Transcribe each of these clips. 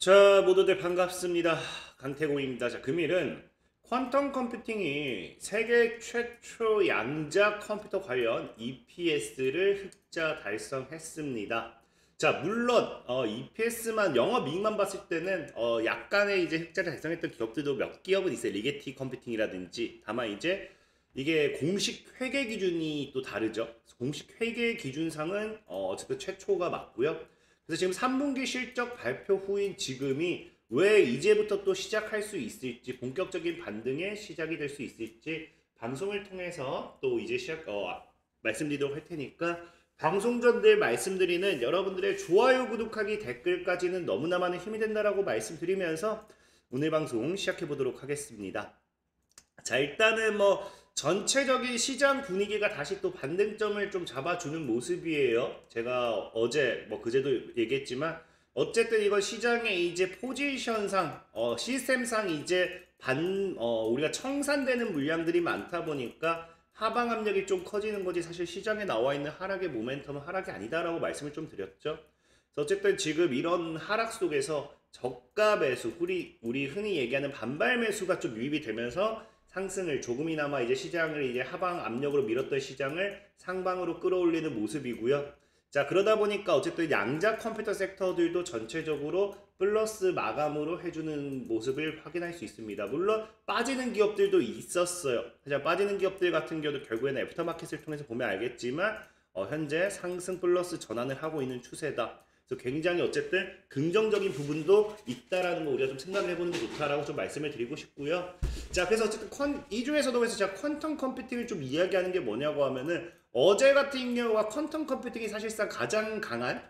자, 모두들 반갑습니다. 강태공입니다. 자, 금일은 퀀텀 컴퓨팅이 세계 최초 양자 컴퓨터 관련 EPS를 흑자 달성했습니다. 자, 물론 EPS만 영업이익만 봤을 때는 약간의 이제 흑자를 달성했던 기업들도 몇 기업은 있어요. 리게티 컴퓨팅이라든지. 다만 이제 이게 공식 회계 기준이 또 다르죠. 공식 회계 기준상은 어쨌든 최초가 맞고요. 그래서 지금 3분기 실적 발표 후인 지금이 왜 이제부터 또 시작할 수 있을지, 본격적인 반등의 시작이 될 수 있을지 방송을 통해서 또 이제 말씀드리도록 할 테니까, 방송 전 늘 말씀드리는 여러분들의 좋아요, 구독하기, 댓글까지는 너무나 많은 힘이 된다라고 말씀드리면서 오늘 방송 시작해 보도록 하겠습니다. 자, 일단은 전체적인 시장 분위기가 다시 또 반등점을 좀 잡아주는 모습이에요. 제가 어제 그제도 얘기했지만 어쨌든 이건 시장의 이제 포지션상 시스템상 이제 우리가 청산되는 물량들이 많다 보니까 하방 압력이 좀 커지는 거지, 사실 시장에 나와 있는 하락의 모멘텀은 하락이 아니다라고 말씀을 좀 드렸죠. 그래서 어쨌든 지금 이런 하락 속에서 저가 매수, 우리 흔히 얘기하는 반발 매수가 좀 유입이 되면서 상승을 조금이나마 이제 시장을 이제 하방 압력으로 밀었던 시장을 상방으로 끌어올리는 모습이고요. 자, 그러다 보니까 어쨌든 양자 컴퓨터 섹터들도 전체적으로 플러스 마감으로 해주는 모습을 확인할 수 있습니다. 물론 빠지는 기업들도 있었어요. 하지만 빠지는 기업들 같은 경우도 결국에는 애프터마켓을 통해서 보면 알겠지만 현재 상승 플러스 전환을 하고 있는 추세다. 그래서 굉장히 어쨌든 긍정적인 부분도 있다라는 거 우리가 좀 생각을 해보는 게 좋다라고 좀 말씀을 드리고 싶고요. 자, 그래서 어쨌든 이 중에서도 그래서 제가 퀀텀 컴퓨팅을 좀 이야기하는 게 뭐냐고 하면은, 어제 같은 경우가 퀀텀 컴퓨팅이 사실상 가장 강한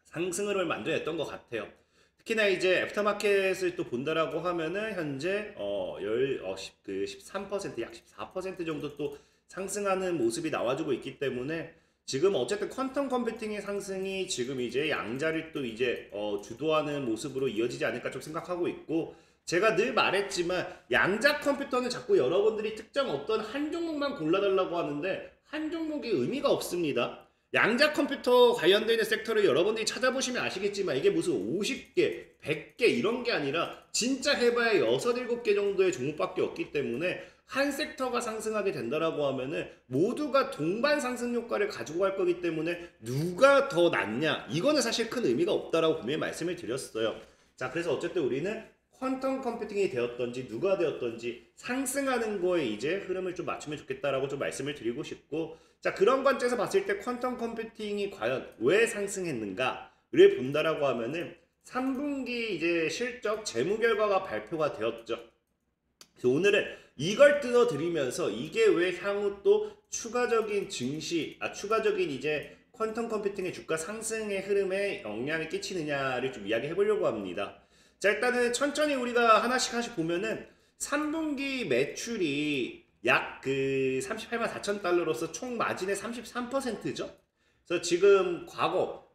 상승을 만들어냈던 것 같아요. 특히나 이제 애프터마켓을 또 본다라고 하면은 현재 13%, 약 14% 정도 또 상승하는 모습이 나와주고 있기 때문에 지금 어쨌든 퀀텀 컴퓨팅의 상승이 지금 이제 양자를 또 이제 주도하는 모습으로 이어지지 않을까 좀 생각하고 있고, 제가 늘 말했지만 양자 컴퓨터는 자꾸 여러분들이 특정 어떤 한 종목만 골라달라고 하는데 한 종목이 의미가 없습니다. 양자 컴퓨터 관련되어 있는 섹터를 여러분들이 찾아보시면 아시겠지만 이게 무슨 50개, 100개 이런 게 아니라 진짜 해봐야 6, 7개 정도의 종목밖에 없기 때문에 한 섹터가 상승하게 된다라고 하면은 모두가 동반 상승 효과를 가지고 갈 거기 때문에 누가 더 낫냐, 이거는 사실 큰 의미가 없다라고 분명히 말씀을 드렸어요. 자, 그래서 어쨌든 우리는 퀀텀 컴퓨팅이 되었던지 누가 되었던지 상승하는 거에 이제 흐름을 좀 맞추면 좋겠다라고 좀 말씀을 드리고 싶고, 자, 그런 관점에서 봤을 때 퀀텀 컴퓨팅이 과연 왜 상승했는가를 본다라고 하면은 3분기 이제 실적 재무 결과가 발표가 되었죠. 그래서 오늘은 이걸 뜯어드리면서 이게 왜 향후 또 추가적인 추가적인 이제 퀀텀 컴퓨팅의 주가 상승의 흐름에 영향을 끼치느냐를 좀 이야기해 보려고 합니다. 자, 일단은 천천히 우리가 하나씩 보면은 3분기 매출이 약 38만 4천 달러로서 총 마진의 33%죠. 그래서 지금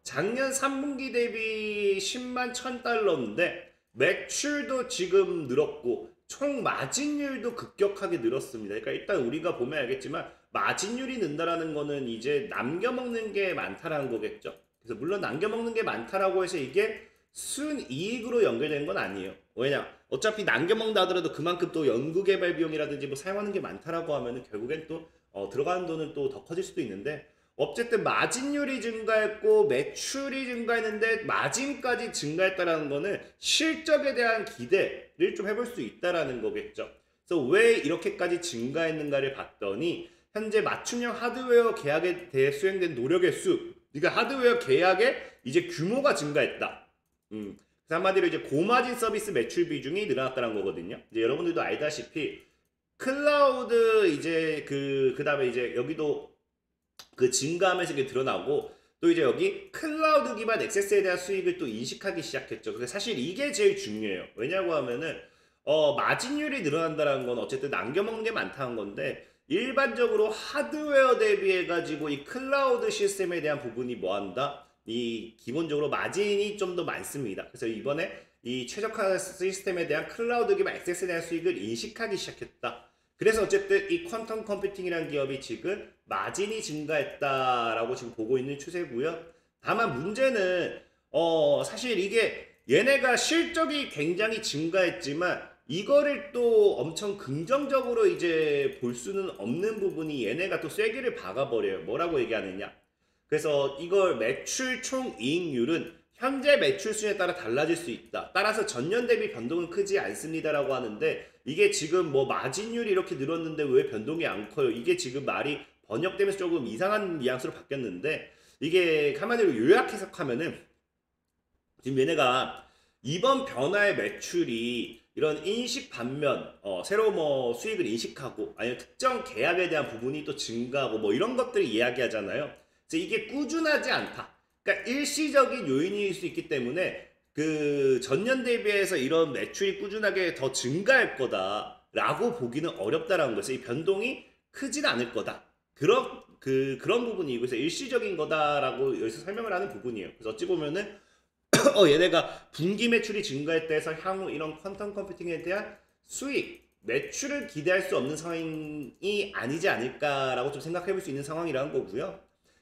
작년 3분기 대비 10만 1천 달러인데 매출도 지금 늘었고 총 마진율도 급격하게 늘었습니다. 그러니까 일단 우리가 보면 알겠지만 마진율이 는다라는 거는 이제 남겨먹는 게 많다라는 거겠죠. 그래서 물론 남겨먹는 게 많다라고 해서 이게 순이익으로 연결되는 건 아니에요. 왜냐? 어차피 남겨먹는다 하더라도 그만큼 또 연구개발 비용이라든지 사용하는 게 많다라고 하면은 결국엔 또 들어가는 돈은 또 더 커질 수도 있는데, 어쨌든 마진율이 증가했고 매출이 증가했는데 마진까지 증가했다라는 거는 실적에 대한 기대를 좀 해볼 수 있다라는 거겠죠. 그래서 왜 이렇게까지 증가했는가를 봤더니 현재 맞춤형 하드웨어 계약에 대해 수행된 노력의 수, 그러니까 하드웨어 계약의 이제 규모가 증가했다. 그래서 한마디로 이제 고마진 서비스 매출 비중이 늘어났다는 거거든요. 이제 여러분들도 알다시피 클라우드 이제 그다음에 이제 여기도 증가하면서 이게 드러나고, 또 이제 여기 클라우드 기반 액세스에 대한 수익을 또 인식하기 시작했죠. 그래서 사실 이게 제일 중요해요. 왜냐고 하면은 마진율이 늘어난다는 건 어쨌든 남겨먹는 게 많다는 건데, 일반적으로 하드웨어 대비해 가지고 이 클라우드 시스템에 대한 부분이 뭐한다? 이 기본적으로 마진이 좀 더 많습니다. 그래서 이번에 이 최적화 시스템에 대한 클라우드 기반 액세스에 대한 수익을 인식하기 시작했다. 그래서 어쨌든 이 퀀텀 컴퓨팅이라는 기업이 지금 마진이 증가했다라고 지금 보고 있는 추세고요. 다만 문제는 사실 이게 얘네가 실적이 굉장히 증가했지만 이거를 또 엄청 긍정적으로 이제 볼 수는 없는 부분이 얘네가 또 쐐기를 박아버려요. 뭐라고 얘기하느냐. 그래서 이걸 매출 총이익률은 현재 매출 수에 따라 달라질 수 있다. 따라서 전년 대비 변동은 크지 않습니다라고 하는데 이게 지금 뭐 마진율이 이렇게 늘었는데 왜 변동이 안 커요? 이게 지금 말이 번역되면서 조금 이상한 뉘앙스로 바뀌었는데 이게 한마디로 요약 해석하면은 지금 얘네가 이번 변화의 매출이 이런 인식 반면 새로 뭐 수익을 인식하고 아니면 특정 계약에 대한 부분이 또 증가하고 뭐 이런 것들을 이야기하잖아요. 그래서 이게 꾸준하지 않다. 그러니까 일시적인 요인일 수 있기 때문에 그 전년 대비해서 이런 매출이 꾸준하게 더 증가할 거다라고 보기는 어렵다라는 거죠. 이 변동이 크진 않을 거다. 그런 부분이고 그래서 일시적인 거다라고 여기서 설명을 하는 부분이에요. 그래서 어찌 보면은 얘네가 분기 매출이 증가했다 해서 향후 이런 퀀텀 컴퓨팅에 대한 수익, 매출을 기대할 수 없는 상황이 아니지 않을까라고 좀 생각해 볼 수 있는 상황이라는 거고요.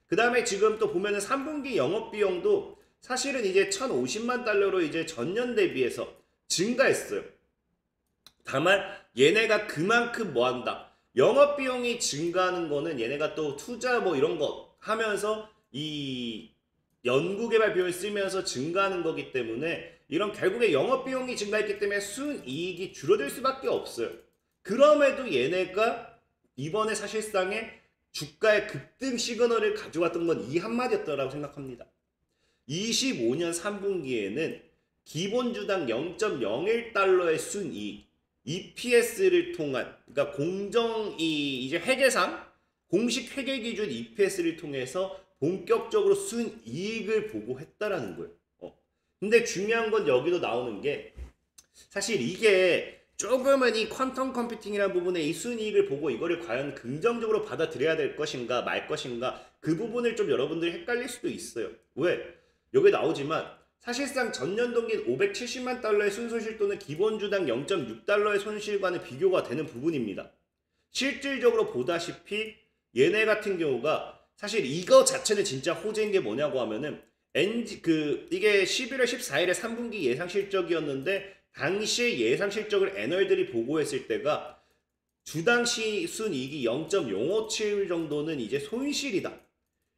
그 다음에 지금 또 보면은 3분기 영업비용도 사실은 이제 1,050만 달러로 이제 전년 대비해서 증가했어요. 다만 얘네가 그만큼 뭐 한다. 영업비용이 증가하는 거는 얘네가 또 투자 뭐 이런 거 하면서 이 연구개발 비용을 쓰면서 증가하는 거기 때문에 이런 결국에 영업비용이 증가했기 때문에 순이익이 줄어들 수밖에 없어요. 그럼에도 얘네가 이번에 사실상의 주가의 급등 시그널을 가져왔던 건 이 한마디였다고 생각합니다. 25년 3분기에는 기본주당 0.01달러의 순이익, EPS를 통한 그러니까 이제 회계상 공식 회계 기준 EPS를 통해서 본격적으로 순이익을 보고했다라는 거예요. 근데 중요한 건 여기도 나오는 게 사실 이게 조금은 이 퀀텀 컴퓨팅이라는 부분에 이 순이익을 보고 이거를 과연 긍정적으로 받아들여야 될 것인가 말 것인가 그 부분을 좀 여러분들이 헷갈릴 수도 있어요. 왜? 여기 나오지만 사실상 전년 동기인 570만 달러의 순손실 또는 기본주당 0.6달러의 손실과는 비교가 되는 부분입니다. 실질적으로 보다시피 얘네 같은 경우가 사실 이거 자체는 진짜 호재인 게 뭐냐고 하면은 이게 11월 14일에 3분기 예상 실적이었는데 당시의 예상 실적을 애널들이 보고했을 때가 주당 순이익이 0.057 정도는 이제 손실이다.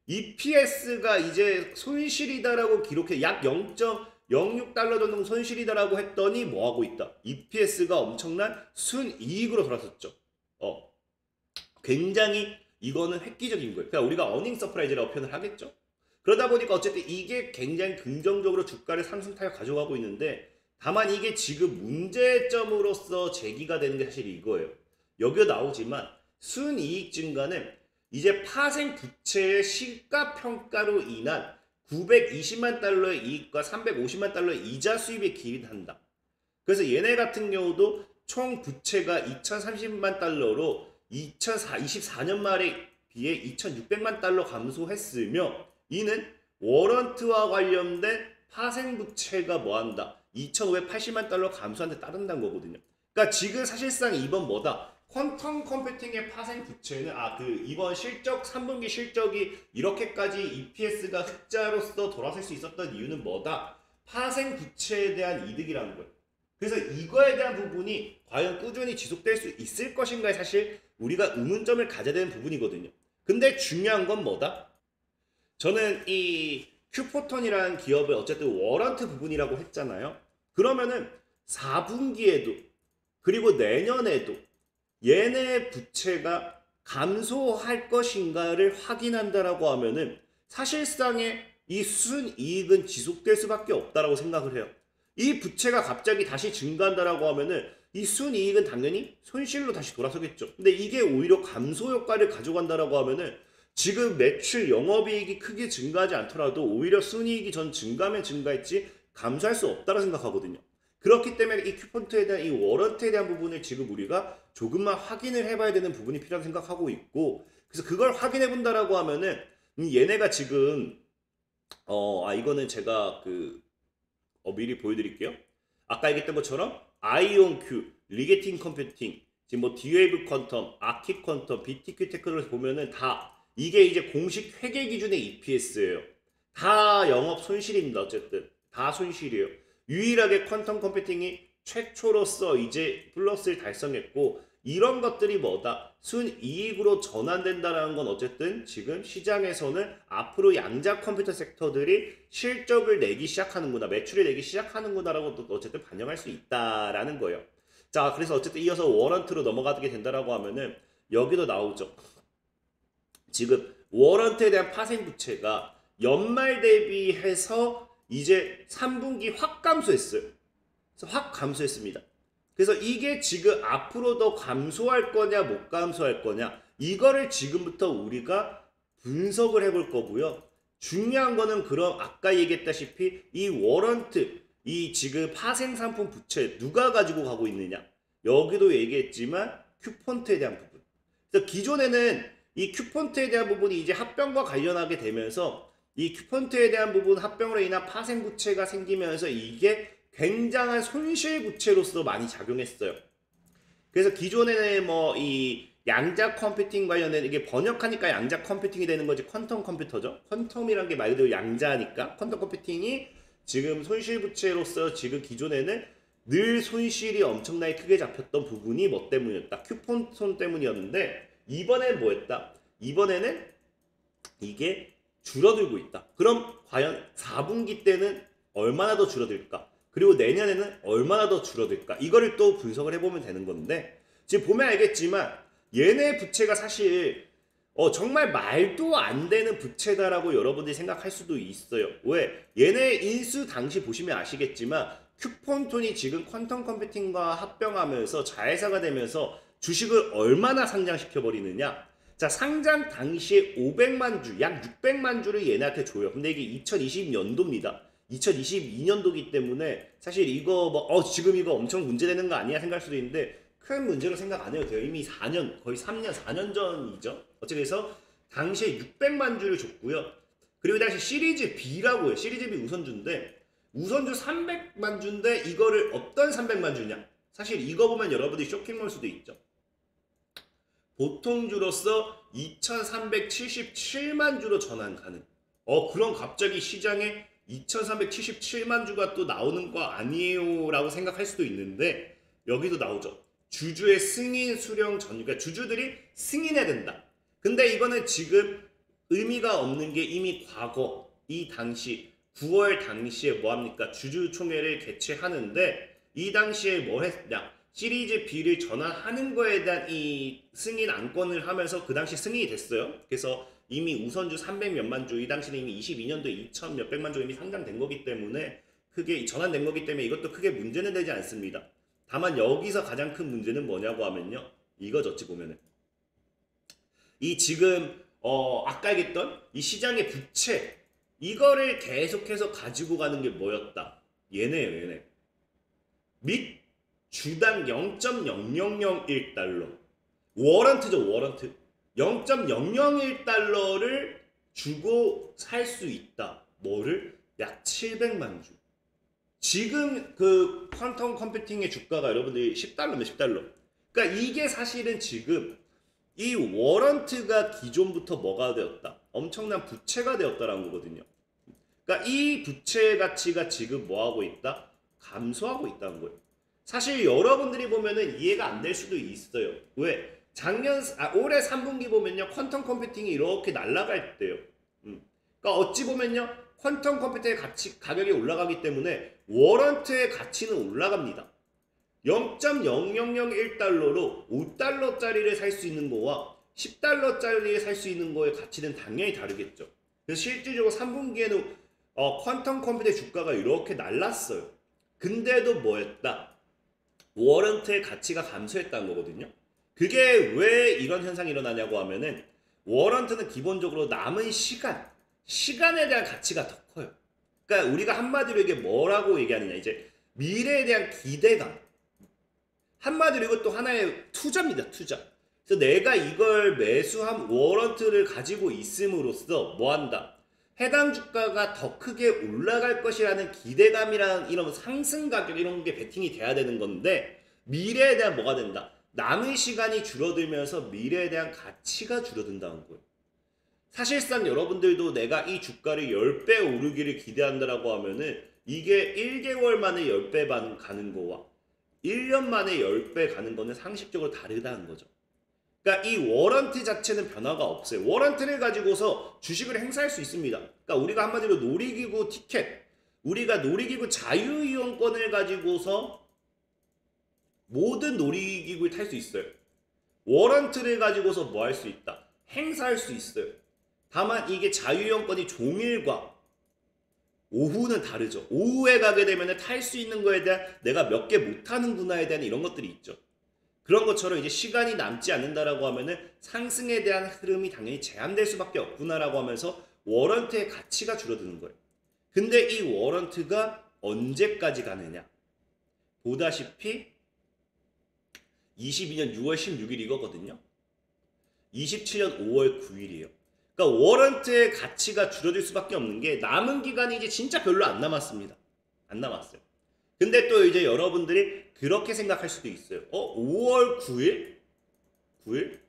EPS가 이제 손실이다라고 기록해 약 0.06달러 정도 손실이다라고 했더니 뭐 하고 있다. EPS가 엄청난 순이익으로 돌아섰죠. 굉장히 이거는 획기적인 거예요. 그러니까 우리가 어닝 서프라이즈라고 표현을 하겠죠. 그러다 보니까 어쨌든 이게 굉장히 긍정적으로 주가를 상승타에 가져가고 있는데 다만 이게 지금 문제점으로서 제기가 되는 게 사실 이거예요. 여기에 나오지만 순이익 증가는 이제 파생 부채의 시가평가로 인한 920만 달러의 이익과 350만 달러의 이자 수입에 기인한다. 그래서 얘네 같은 경우도 총 부채가 2030만 달러로 2024년 말에 비해 2600만 달러 감소했으며 이는 워런트와 관련된 파생 부채가 뭐한다? 2580만 달러 감소한 데 따른다는 거거든요. 그러니까 지금 사실상 이번 뭐다? 퀀텀 컴퓨팅의 파생 부채는 이번 실적 3분기 실적이 이렇게까지 EPS가 흑자로서 돌아설 수 있었던 이유는 뭐다? 파생 부채에 대한 이득이라는 거예요. 그래서 이거에 대한 부분이 과연 꾸준히 지속될 수 있을 것인가에 사실 우리가 의문점을 가져야 되는 부분이거든요. 근데 중요한 건 뭐다? 저는 이 큐포턴이라는 기업의 어쨌든 워런트 부분이라고 했잖아요. 그러면은 4분기에도 그리고 내년에도 얘네 부채가 감소할 것인가를 확인한다라고 하면은 사실상의 이 순이익은 지속될 수밖에 없다라고 생각을 해요. 이 부채가 갑자기 다시 증가한다라고 하면은 이 순이익은 당연히 손실로 다시 돌아서겠죠. 근데 이게 오히려 감소 효과를 가져간다라고 하면은 지금 매출 영업이익이 크게 증가하지 않더라도 오히려 순이익이 전 증가하면 증가했지 감소할 수 없다고 생각하거든요. 그렇기 때문에 이 큐폰트에 대한 이 워런트에 대한 부분을 지금 우리가 조금만 확인을 해봐야 되는 부분이 필요하다고 생각하고 있고 그래서 그걸 확인해 본다라고 하면은 얘네가 지금 이거는 제가 미리 보여드릴게요. 아까 얘기했던 것처럼 아이온큐, 리게팅 컴퓨팅, 지금 뭐 디웨이브 퀀텀, 아키 퀀텀, BTQ 테크놀로지 보면은 다 이게 이제 공식 회계 기준의 EPS예요. 다 영업 손실입니다. 어쨌든 다 손실이에요. 유일하게 퀀텀 컴퓨팅이 최초로서 이제 플러스를 달성했고, 이런 것들이 뭐다? 순이익으로 전환된다라는 건 어쨌든 지금 시장에서는 앞으로 양자 컴퓨터 섹터들이 실적을 내기 시작하는구나, 매출을 내기 시작하는구나라고 또 어쨌든 반영할 수 있다라는 거예요. 자, 그래서 어쨌든 이어서 워런트로 넘어가게 된다라고 하면은 여기도 나오죠. 지금 워런트에 대한 파생 부채가 연말 대비해서 이제 3분기 확 감소했어요. 그래서 확 감소했습니다. 그래서 이게 지금 앞으로 더 감소할 거냐 못 감소할 거냐, 이거를 지금부터 우리가 분석을 해볼 거고요. 중요한 거는 그럼 아까 얘기했다시피 이 워런트, 이 지금 파생상품 부채 누가 가지고 가고 있느냐, 여기도 얘기했지만 큐폰트에 대한 부분. 그래서 기존에는 이 큐폰트에 대한 부분이 이제 합병과 관련하게 되면서 이 큐폰트에 대한 부분, 합병으로 인한 파생 부채가 생기면서 이게 굉장한 손실 부채로서 많이 작용했어요. 그래서 기존에는 뭐 이 양자 컴퓨팅 관련된, 이게 번역하니까 양자 컴퓨팅이 되는 거지 퀀텀 컴퓨터죠. 퀀텀이란 게 말 그대로 양자니까 퀀텀 컴퓨팅이 지금 손실 부채로서 지금 기존에는 늘 손실이 엄청나게 크게 잡혔던 부분이 뭐 때문이었다? 큐폰손 때문이었는데, 이번엔 뭐였다? 이번에는 이게 줄어들고 있다. 그럼 과연 4분기 때는 얼마나 더 줄어들까? 그리고 내년에는 얼마나 더 줄어들까? 이거를 또 분석을 해보면 되는 건데, 지금 보면 알겠지만 얘네 부채가 사실 정말 말도 안 되는 부채다라고 여러분들이 생각할 수도 있어요. 왜? 얘네 인수 당시 보시면 아시겠지만 큐폰톤이 지금 퀀텀 컴퓨팅과 합병하면서 자회사가 되면서 주식을 얼마나 상장시켜 버리느냐. 자, 상장 당시에 500만 주, 약 600만 주를 얘네한테 줘요. 근데 이게 2020년도입니다. 2022년도기 때문에 사실 이거 뭐 지금 이거 엄청 문제되는 거 아니야 생각할 수도 있는데, 큰 문제로 생각 안 해도 돼요. 이미 4년, 거의 3년, 4년 전이죠. 어쨌든 그래서 당시에 600만 주를 줬고요. 그리고 당시 시리즈 B라고 해요. 시리즈 B 우선주인데, 우선주 300만 주인데 이거를 어떤 300만 주냐? 사실 이거 보면 여러분들이 쇼킹할 수도 있죠. 보통주로서 2377만 주로 전환 가능. 그럼 갑자기 시장에 2377만 주가 또 나오는 거 아니에요 라고 생각할 수도 있는데, 여기도 나오죠. 주주의 승인 수령 전, 그러니까 주주들이 승인해야 된다. 근데 이거는 지금 의미가 없는 게 이미 과거 이 당시 9월 당시에 뭐합니까? 주주총회를 개최하는데 이 당시에 뭐 했냐? 시리즈 B를 전환하는 거에 대한 이 승인 안건을 하면서 그 당시 승인이 됐어요. 그래서 이미 우선주 300 몇만 주, 이 당시는 이미 22년도에 2000 몇백만 주 이미 상장된 거기 때문에 크게 전환된 거기 때문에 이것도 크게 문제는 되지 않습니다. 다만 여기서 가장 큰 문제는 뭐냐고 하면요, 이거죠. 어찌 보면은 이 지금 아까 얘기했던 이 시장의 부채, 이거를 계속해서 가지고 가는 게 뭐였다? 얘네예요, 얘네. 및 주당 0.0001달러. 워런트죠, 워런트. 0.001달러를 주고 살 수 있다. 뭐를? 약 700만 주. 지금 그 퀀텀 컴퓨팅의 주가가 여러분들이 10달러면 10달러. 그러니까 이게 사실은 지금 이 워런트가 기존부터 뭐가 되었다? 엄청난 부채가 되었다라는 거거든요. 그러니까 이 부채 가치가 지금 뭐하고 있다? 감소하고 있다는 거예요. 사실 여러분들이 보면은 이해가 안 될 수도 있어요. 왜? 올해 3분기 보면요, 퀀텀 컴퓨팅이 이렇게 날아갈 때요. 그러니까 어찌 보면요, 퀀텀 컴퓨터의 가격이 올라가기 때문에 워런트의 가치는 올라갑니다. 0.0001달러로 5달러짜리를 살 수 있는 거와 10달러짜리를 살 수 있는 거의 가치는 당연히 다르겠죠. 그래서 실질적으로 3분기에는 퀀텀 컴퓨터의 주가가 이렇게 날랐어요. 근데도 뭐였다? 워런트의 가치가 감소했다는 거거든요. 그게 왜 이런 현상이 일어나냐고 하면은, 워런트는 기본적으로 남은 시간에 대한 가치가 더 커요. 그러니까 우리가 한마디로 이게 뭐라고 얘기하느냐, 이제 미래에 대한 기대감. 한마디로 이것도 하나의 투자입니다, 투자. 그래서 내가 이걸 매수한 워런트를 가지고 있음으로써 뭐한다? 해당 주가가 더 크게 올라갈 것이라는 기대감이랑 이런 상승 가격, 이런 게 베팅이 돼야 되는 건데, 미래에 대한 뭐가 된다? 남은 시간이 줄어들면서 미래에 대한 가치가 줄어든다는 거예요. 사실상 여러분들도 내가 이 주가를 10배 오르기를 기대한다라고 하면은 이게 1개월 만에 10배 가는 거와 1년 만에 10배 가는 거는 상식적으로 다르다는 거죠. 그러니까 이 워런트 자체는 변화가 없어요. 워런트를 가지고서 주식을 행사할 수 있습니다. 그러니까 우리가 한마디로 놀이기구 티켓, 우리가 놀이기구 자유이용권을 가지고서 모든 놀이기구를 탈 수 있어요. 워런트를 가지고서 뭐 할 수 있다? 행사할 수 있어요. 다만 이게 자유이용권이 종일과 오후는 다르죠. 오후에 가게 되면 탈 수 있는 거에 대한 내가 몇 개 못하는구나에 대한 이런 것들이 있죠. 그런 것처럼 이제 시간이 남지 않는다라고 하면은 상승에 대한 흐름이 당연히 제한될 수밖에 없구나라고 하면서 워런트의 가치가 줄어드는 거예요. 근데 이 워런트가 언제까지 가느냐? 보다시피 22년 6월 16일이거든요. 27년 5월 9일이에요. 그러니까 워런트의 가치가 줄어들 수밖에 없는 게 남은 기간이 이제 진짜 별로 안 남았습니다. 안 남았어요. 근데 또 이제 여러분들이 그렇게 생각할 수도 있어요. 5월 9일? 9일?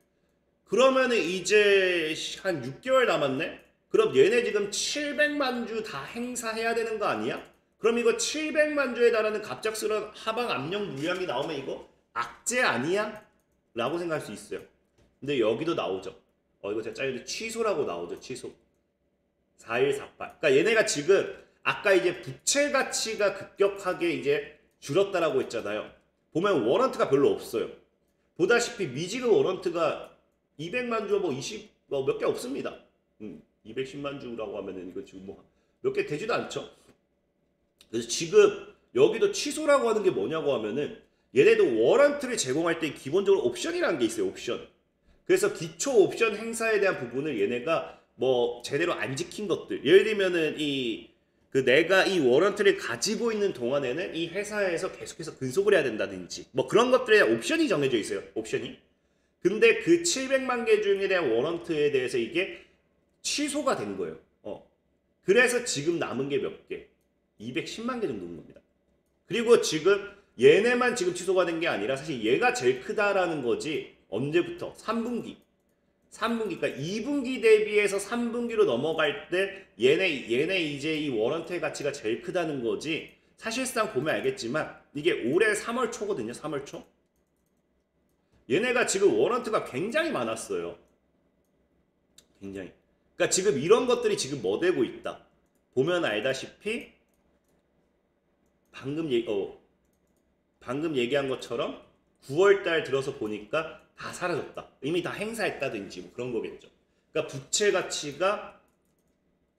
그러면은 이제 한 6개월 남았네? 그럼 얘네 지금 700만 주 다 행사해야 되는 거 아니야? 그럼 이거 700만 주에 달하는 갑작스러운 하방 압력 물량이 나오면 이거 악재 아니야? 라고 생각할 수 있어요. 근데 여기도 나오죠. 이거 제가 짜는데 취소라고 나오죠. 취소. 4148. 그러니까 얘네가 지금 아까 이제 부채 가치가 급격하게 이제 줄었다라고 했잖아요. 보면 워런트가 별로 없어요. 보다시피 미지급 워런트가 200만 주 몇 개 없습니다. 210만 주라고 하면은 이거 지금 뭐 몇 개 되지도 않죠. 그래서 지금 여기도 취소라고 하는 게 뭐냐고 하면은 얘네도 워런트를 제공할 때 기본적으로 옵션이라는 게 있어요. 옵션. 그래서 기초 옵션 행사에 대한 부분을 얘네가 뭐 제대로 안 지킨 것들. 예를 들면은 내가 이 워런트를 가지고 있는 동안에는 이 회사에서 계속해서 근속을 해야 된다든지 뭐 그런 것들에 대한 옵션이 정해져 있어요. 옵션이. 근데 그 700만 개 중에 대한 워런트에 대해서 이게 취소가 된 거예요. 그래서 지금 남은 게 몇 개? 210만 개 정도인 겁니다. 그리고 지금 얘네만 지금 취소가 된 게 아니라 사실 얘가 제일 크다라는 거지. 언제부터? 3분기. 그러니까 2분기 대비해서 3분기로 넘어갈 때 얘네 이제 이 워런트의 가치가 제일 크다는 거지. 사실상 보면 알겠지만 이게 올해 3월 초거든요. 3월 초. 얘네가 지금 워런트가 굉장히 많았어요. 굉장히. 그러니까 지금 이런 것들이 지금 뭐 되고 있다. 보면 알다시피 방금 얘기한 것처럼 9월달 들어서 보니까 다 사라졌다. 이미 다 행사했다든지 뭐 그런 거겠죠. 그러니까 부채 가치가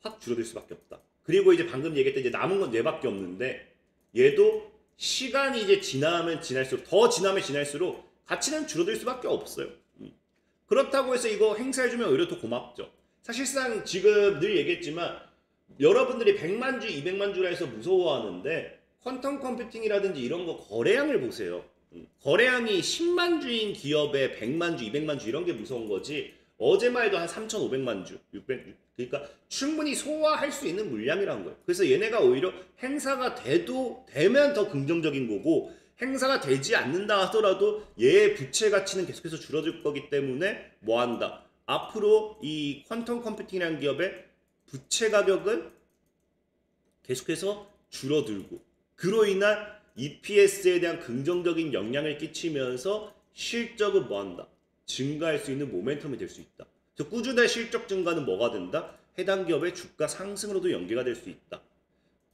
확 줄어들 수밖에 없다. 그리고 이제 방금 얘기했던 이제 남은 건 얘밖에 없는데 얘도 시간이 이제 지나면 지날수록 더 지나면 지날수록 가치는 줄어들 수밖에 없어요. 그렇다고 해서 이거 행사해주면 오히려 더 고맙죠. 사실상 지금 늘 얘기했지만 여러분들이 100만 주, 200만 주라 해서 무서워하는데 퀀텀 컴퓨팅이라든지 이런 거 거래량을 보세요. 거래량이 10만 주인 기업에 100만 주, 200만 주 이런 게 무서운 거지. 어제만 해도 한 3,500만 주, 600, 그러니까 충분히 소화할 수 있는 물량이라는 거예요. 그래서 얘네가 오히려 행사가 되면 더 긍정적인 거고 행사가 되지 않는다 하더라도 얘의 부채 가치는 계속해서 줄어들 거기 때문에 뭐 한다? 앞으로 이 퀀텀 컴퓨팅이라는 기업의 부채 가격은 계속해서 줄어들고 그로 인한 EPS에 대한 긍정적인 영향을 끼치면서 실적은 뭐한다? 증가할 수 있는 모멘텀이 될 수 있다. 그래서 꾸준한 실적 증가는 뭐가 된다? 해당 기업의 주가 상승으로도 연계가 될 수 있다.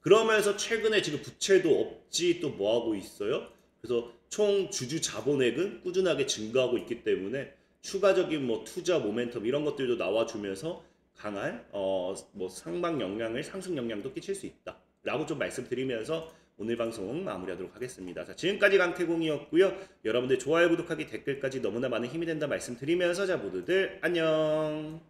그러면서 최근에 지금 부채도 없지 또 뭐하고 있어요? 그래서 총 주주 자본액은 꾸준하게 증가하고 있기 때문에 추가적인 뭐 투자 모멘텀 이런 것들도 나와주면서 강한 뭐 상방 영향을 상승 영향도 끼칠 수 있다. 라고 좀 말씀드리면서 오늘 방송 마무리하도록 하겠습니다. 자, 지금까지 강태공이었고요. 여러분들 좋아요, 구독하기, 댓글까지 너무나 많은 힘이 된다 말씀드리면서 자 모두들 안녕.